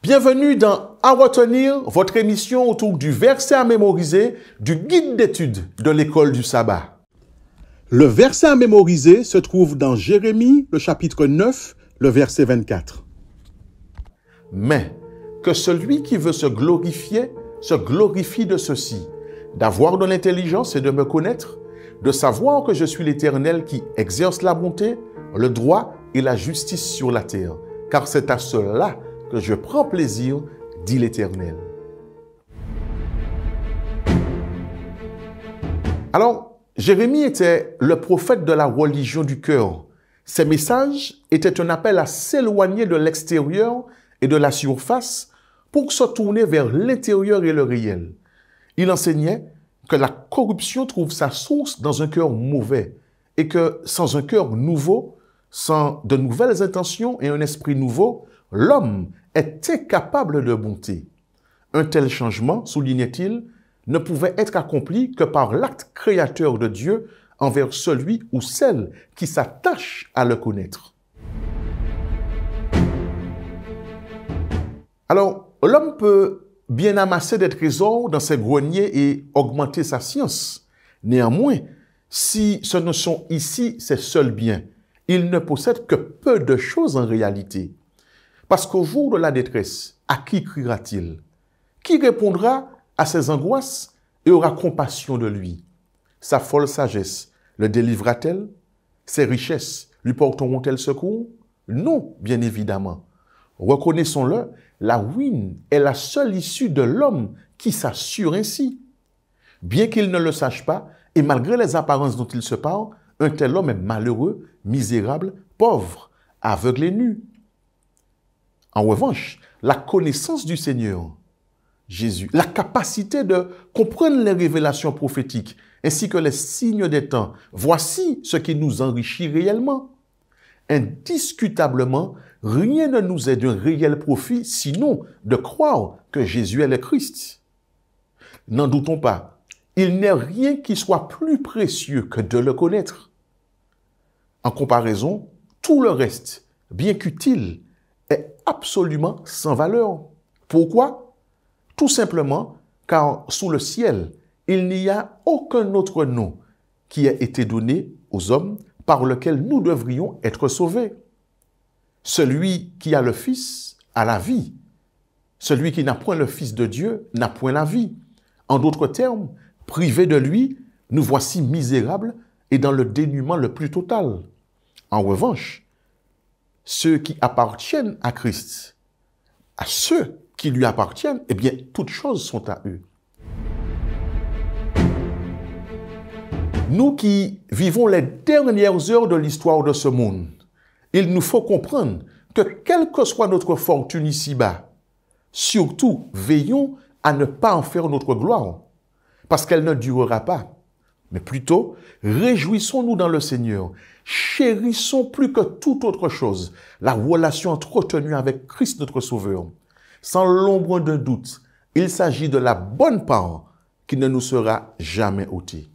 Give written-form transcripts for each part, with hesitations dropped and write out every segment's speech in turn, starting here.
Bienvenue dans À retenir, votre émission autour du verset à mémoriser du guide d'études de l'école du sabbat. Le verset à mémoriser se trouve dans Jérémie, le chapitre 9, le verset 24. Mais que celui qui veut se glorifie de ceci, d'avoir de l'intelligence et de me connaître, de savoir que je suis l'Éternel qui exerce la bonté, le droit et la justice sur la terre, car c'est à cela que je prends plaisir, dit l'Éternel. Alors, Jérémie était le prophète de la religion du cœur. Ses messages étaient un appel à s'éloigner de l'extérieur et de la surface pour se tourner vers l'intérieur et le réel. Il enseignait que la corruption trouve sa source dans un cœur mauvais et que sans un cœur nouveau, sans de nouvelles intentions et un esprit nouveau, l'homme est incapable de bonté. Un tel changement, soulignait-il, ne pouvait être accompli que par l'acte créateur de Dieu envers celui ou celle qui s'attache à le connaître. Alors, l'homme peut bien amasser des trésors dans ses greniers et augmenter sa science. Néanmoins, si ce ne sont ici ses seuls biens, il ne possède que peu de choses en réalité. Parce qu'au jour de la détresse, à qui criera-t-il? Qui répondra à ses angoisses et aura compassion de lui? Sa folle sagesse le délivrera-t-elle? Ses richesses lui porteront-elles secours? Non, bien évidemment. Reconnaissons-le, la ruine est la seule issue de l'homme qui s'assure ainsi. Bien qu'il ne le sache pas, et malgré les apparences dont il se parle, un tel homme est malheureux, misérable, pauvre, aveugle et nu. En revanche, la connaissance du Seigneur, Jésus, la capacité de comprendre les révélations prophétiques ainsi que les signes des temps, voici ce qui nous enrichit réellement. Indiscutablement, rien ne nous est d'un réel profit sinon de croire que Jésus est le Christ. N'en doutons pas, il n'est rien qui soit plus précieux que de le connaître. En comparaison, tout le reste, bien qu'utile, est absolument sans valeur. Pourquoi? Tout simplement car sous le ciel, il n'y a aucun autre nom qui ait été donné aux hommes par lequel nous devrions être sauvés. Celui qui a le Fils a la vie. Celui qui n'a point le Fils de Dieu n'a point la vie. En d'autres termes, privés de lui, nous voici misérables et dans le dénuement le plus total. En revanche, ceux qui appartiennent à Christ, à ceux qui lui appartiennent, eh bien, toutes choses sont à eux. Nous qui vivons les dernières heures de l'histoire de ce monde, il nous faut comprendre que quelle que soit notre fortune ici-bas, surtout veillons à ne pas en faire notre gloire, parce qu'elle ne durera pas. Mais plutôt, réjouissons-nous dans le Seigneur, chérissons plus que toute autre chose la relation entretenue avec Christ notre Sauveur. Sans l'ombre d'un doute, il s'agit de la bonne part qui ne nous sera jamais ôtée.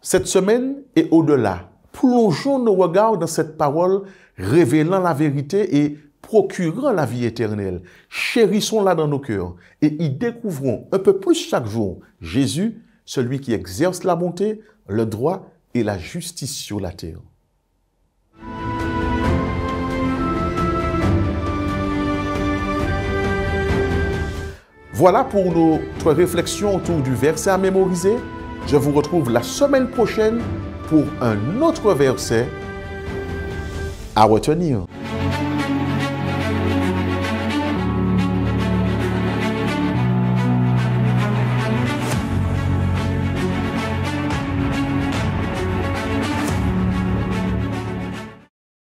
Cette semaine et au-delà, plongeons nos regards dans cette parole révélant la vérité et procurant la vie éternelle. Chérissons-la dans nos cœurs et y découvrons un peu plus chaque jour Jésus, celui qui exerce la bonté, le droit et la justice sur la terre. Voilà pour notre réflexion autour du verset à mémoriser. Je vous retrouve la semaine prochaine pour un autre verset à retenir.